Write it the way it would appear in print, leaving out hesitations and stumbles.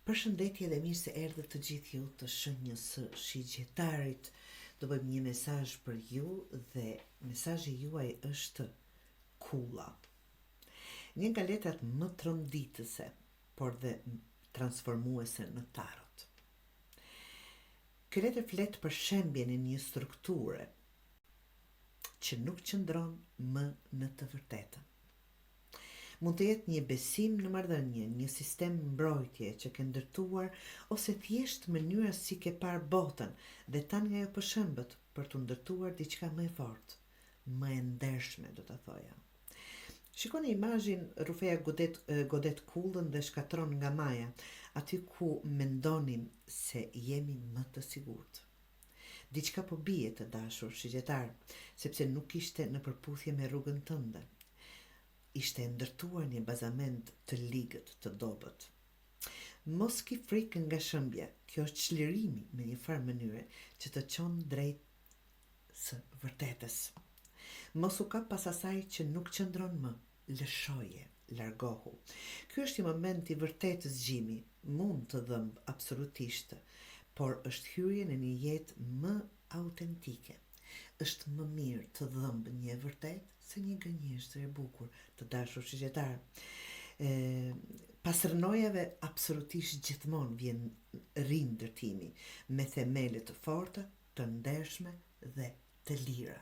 Përshëndetje dhe mirë se erdhët të gjithë ju të Shenjës së Shigjetarit. Do bëjmë një mesazh për ju dhe mesazhi juaj është kulla. Një nga letrat më tronditëse, por dhe transformuese në tarot. Ky letër flet për shembjen e një strukture që nuk qëndron më në të vërtetën. Mund të jetë një besim në marrëdhënie, një sistem mbrojtje që ke ndërtuar, ose thjesht mënyra si ke parë botën dhe tani ajo përshëmbët për të ndërtuar diçka më e fortë, më e ndershme, do ta thoja. Shikoni imazhin, Rufeja godet kullën dhe shkatron nga maja, aty ku mendonim se jemi më të sigurt. Diçka po bie, të dashur shigjetar, sepse nuk ishte në përputhje me rrugën tënde. Ishte ndërtuar një bazament të ligët, të dobët. Mos ki frikë nga shëmbja, kjo është çlirimi me një farë mënyre që të çon drejt së vërtetës. Mos u kap pas asaj që nuk qëndron më, lëshoje, largohu. Ky është një moment i vërtetë zgjimi, mund të dhëmb absolutisht, por është hyrje në një jetë më autentike. Është më mirë të dhëmb një e vërtet se një gënjeshtër e bukur, të dashur shigjetar. Pas rënojave absolutisht gjithmonë vjen rindërtimi me themele të forta, të ndershme dhe të lira.